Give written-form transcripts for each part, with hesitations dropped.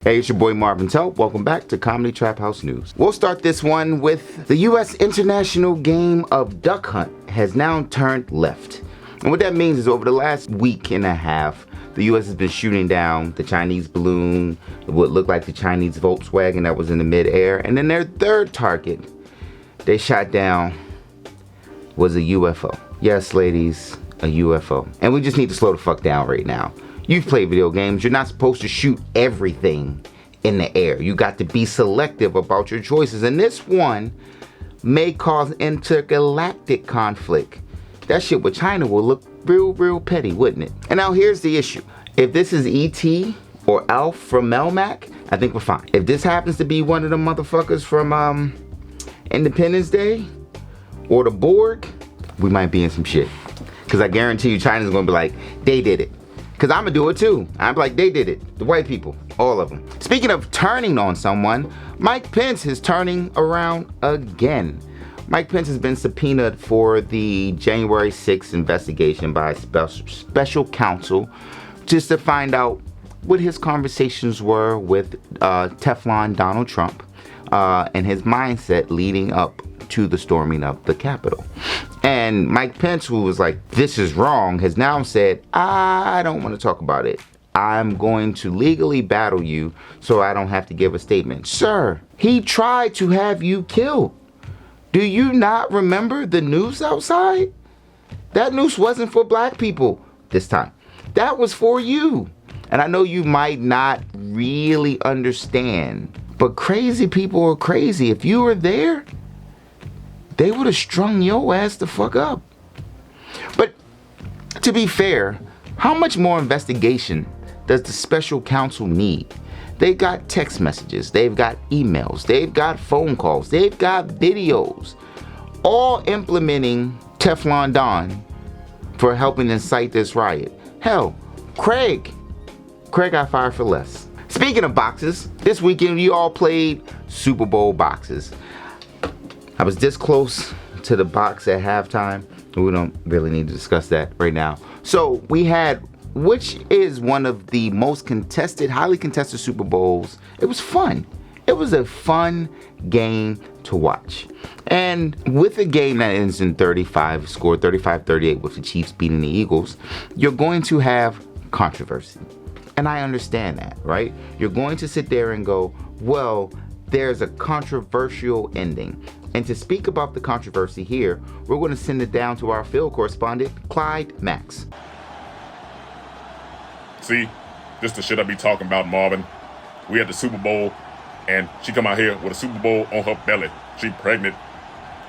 Hey, it's your boy Marvin Telp. Welcome back to Comedy Trap House News. We'll start this one with the U.S. international game of duck hunt has now turned left. And what that means is over the last week and a half, the U.S. has been shooting down the Chinese balloon, what looked like the Chinese Volkswagen that was in the midair. And then their third target they shot down was a UFO. Yes, ladies, a UFO. And we just need to slow the fuck down right now. You've played video games. You're not supposed to shoot everything in the air. You got to be selective about your choices. And this one may cause intergalactic conflict. That shit with China will look real petty, wouldn't it? And now here's the issue. If this is E.T. or Alf from Melmac, I think we're fine. If this happens to be one of the motherfuckers from Independence Day or the Borg, we might be in some shit. Because I guarantee you China's going to be like, they did it. Because I'm going to do it too. I'm like, they did it. The white people. All of them. Speaking of turning on someone, Mike Pence is turning around again. Mike Pence has been subpoenaed for the January 6th investigation by special counsel just to find out what his conversations were with Teflon Donald Trump and his mindset leading up to the storming of the Capitol. And Mike Pence, who was like, this is wrong, has now said, I don't want to talk about it. I'm going to legally battle you so I don't have to give a statement. Sir, he tried to have you killed. Do you not remember the noose outside? That noose wasn't for black people this time. That was for you. And I know you might not really understand, but crazy people are crazy. If you were there, they would have strung your ass the fuck up. But to be fair, how much more investigation does the special counsel need? They've got text messages, they've got emails, they've got phone calls, they've got videos, all implementing Teflon Don for helping incite this riot. Hell, Craig got fired for less. Speaking of boxes, this weekend you all played Super Bowl boxes. I was this close to the box at halftime. We don't really need to discuss that right now. So we had, which is one of the most contested, highly contested Super Bowls. It was fun. It was a fun game to watch. And with a game that ends in 35-38 with the Chiefs beating the Eagles, you're going to have controversy. And I understand that, right? You're going to sit there and go, well, there's a controversial ending. And to speak about the controversy here, we're going to send it down to our field correspondent, Clyde Max. See, this the shit I be talking about, Marvin. We had the Super Bowl, and she come out here with a Super Bowl on her belly. She pregnant.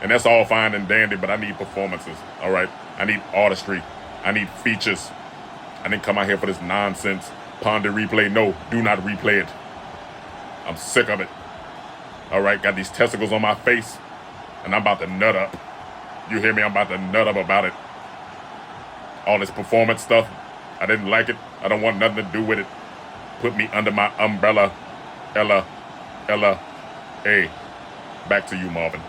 And that's all fine and dandy, but I need performances, all right? I need artistry. I need features. I didn't come out here for this nonsense. Ponder replay. No, do not replay it. I'm sick of it. All right, got these testicles on my face, and I'm about to nut up. You hear me? I'm about to nut up about it. All this performance stuff, I didn't like it. I don't want nothing to do with it. Put me under my umbrella. Ella. Hey, back to you, Marvin.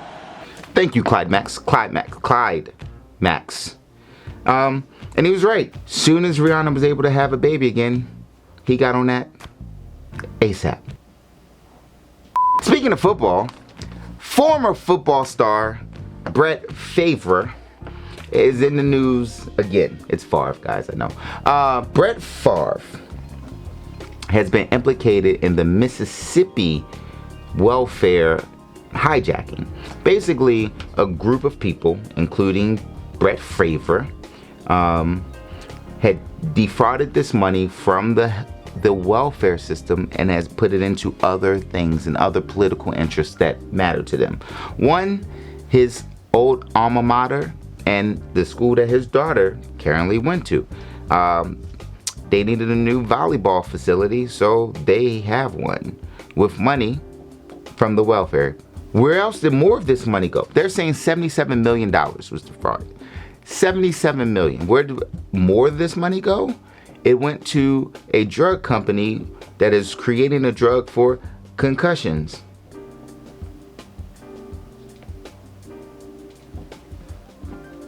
Thank you, Clyde Max. And he was right. Soon as Rihanna was able to have a baby again, he got on that ASAP. Speaking of football, former football star Brett Favre is in the news again. It's Favre, guys, I know. Brett Favre has been implicated in the Mississippi welfare hijacking. Basically, a group of people, including Brett Favre, had defrauded this money from the welfare system and has put it into other things and other political interests that matter to them. One, his old alma mater and the school that his daughter currently went to. They needed a new volleyball facility, so they have one with money from the welfare. Where else did more of this money go? They're saying $77 million was defrauded. $77 million. Where did more of this money go? It went to a drug company that is creating a drug for concussions.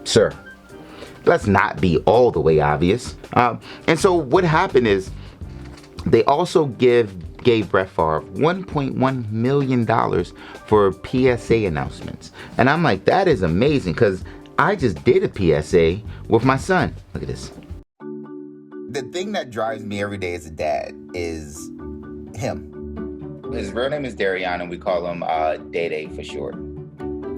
Sir, let's not be all the way obvious. And so what happened is they also give gave Brett Favre $1.1 million for PSA announcements. And I'm like, that is amazing, because I just did a PSA with my son. Look at this. The thing that drives me every day as a dad is him. His real name is Darian, and we call him Day for short.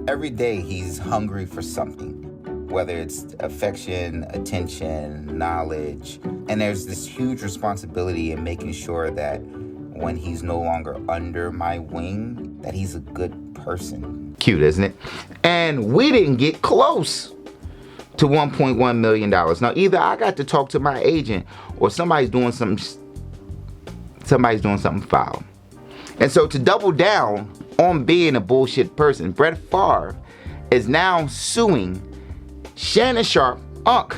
Every day he's hungry for something, whether it's affection, attention, knowledge. And there's this huge responsibility in making sure that when he's no longer under my wing, that he's a good person. Cute, isn't it? And we didn't get close to $1.1 million. Now, either I got to talk to my agent or somebody's doing something foul. And so to double down on being a bullshit person, Brett Favre is now suing Shannon Sharpe, Unc,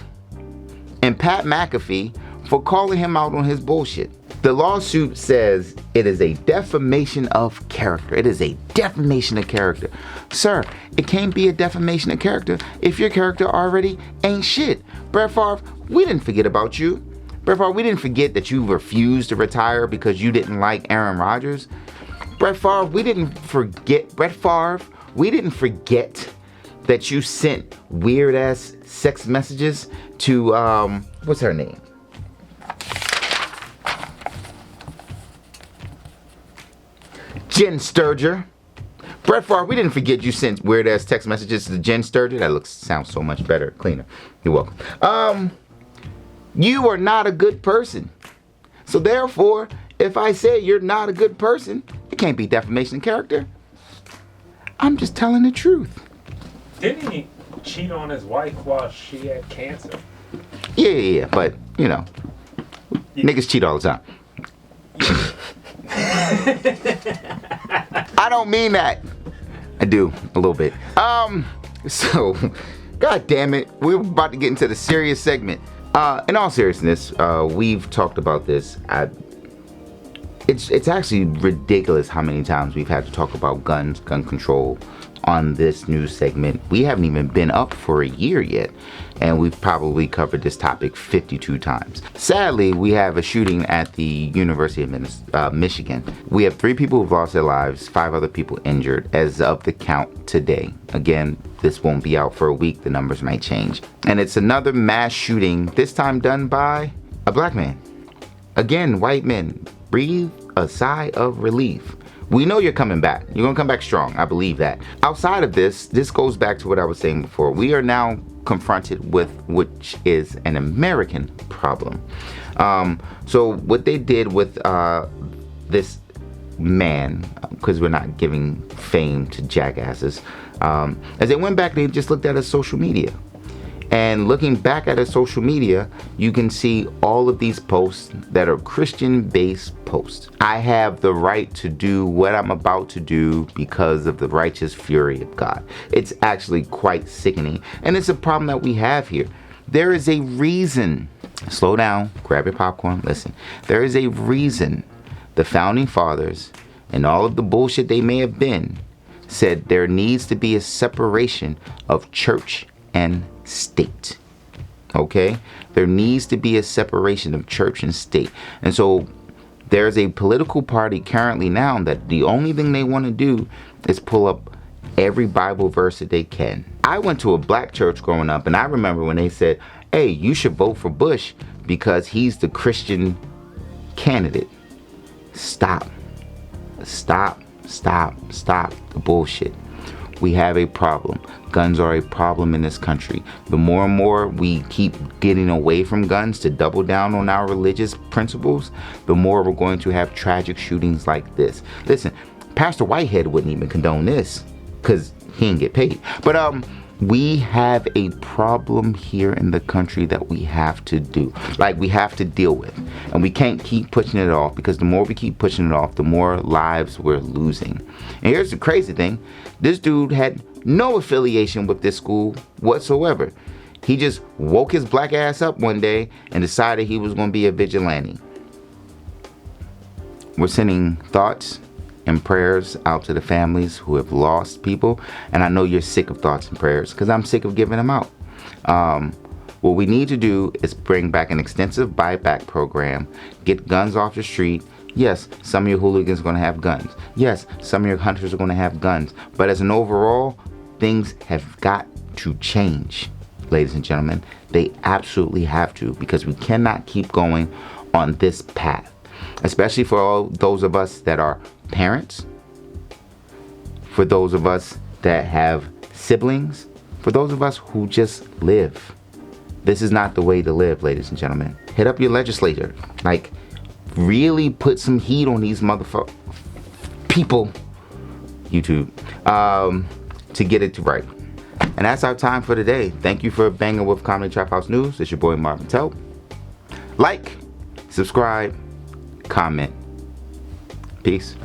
and Pat McAfee for calling him out on his bullshit. The lawsuit says it is a defamation of character. It is a defamation of character. Sir, it can't be a defamation of character if your character already ain't shit. Brett Favre, we didn't forget about you. Brett Favre, we didn't forget that you refused to retire because you didn't like Aaron Rodgers. Brett Favre, we didn't forget that you sent weird ass sex messages to what's her name? Jen Sturger. Brett Favre, we didn't forget you sent weird ass text messages to Jen Sturger. That sounds so much better, cleaner. You're welcome. You are not a good person. So therefore, if I say you're not a good person, it can't be defamation of character. I'm just telling the truth. Didn't he cheat on his wife while she had cancer? Yeah, but, niggas cheat all the time. I don't mean that. I do, a little bit. So, god damn it, we're about to get into the serious segment. In all seriousness, we've talked about this. It's actually ridiculous how many times we've had to talk about guns, gun control on this news segment. We haven't even been up for a year yet, and we've probably covered this topic 52 times. Sadly, we have a shooting at the University of Michigan. We have 3 people who've lost their lives, 5 other people injured as of the count today. Again, this won't be out for a week. The numbers might change. And it's another mass shooting, this time done by a black man. Again, white men, breathe a sigh of relief. We know you're coming back. You're gonna come back strong. I believe that. Outside of this goes back to what I was saying before. We are now confronted with which is an American problem. So what they did with this man, because we're not giving fame to jackasses, as they went back, they just looked at his social media. And looking back at his social media, you can see all of these posts that are Christian-based posts. I have the right to do what I'm about to do because of the righteous fury of God. It's actually quite sickening. And it's a problem that we have here. There is a reason. Slow down, grab your popcorn, listen. There is a reason the founding fathers and all of the bullshit they may have been said there needs to be a separation of church and state. Okay? There needs to be a separation of church and state. And so there's a political party currently now that the only thing they want to do is pull up every Bible verse that they can. I went to a black church growing up, and I remember when they said, hey, you should vote for Bush because he's the Christian candidate. Stop the bullshit. We have a problem. Guns are a problem in this country. The more and more we keep getting away from guns to double down on our religious principles, the more we're going to have tragic shootings like this. Listen, Pastor Whitehead wouldn't even condone this because he didn't get paid. But we have a problem here in the country that we have to we have to deal with. And we can't keep pushing it off, because the more we keep pushing it off, the more lives we're losing. And here's the crazy thing. This dude had no affiliation with this school whatsoever. He just woke his black ass up one day and decided he was going to be a vigilante. We're sending thoughts and prayers out to the families who have lost people. And I know you're sick of thoughts and prayers, because I'm sick of giving them out. What we need to do is bring back an extensive buyback program, get guns off the street, Yes, some of your hooligans are going to have guns. Yes, some of your hunters are going to have guns. But as an overall, things have got to change, ladies and gentlemen. They absolutely have to, because we cannot keep going on this path. Especially for all those of us that are parents, for those of us that have siblings, for those of us who just live. This is not the way to live, ladies and gentlemen. Hit up your legislator. Like, really put some heat on these motherfuckers, people, YouTube, to get it right. And that's our time for today. Thank you for banging with Comedy Trap House News. It's your boy Marvin Telp. Like, subscribe, comment. Peace.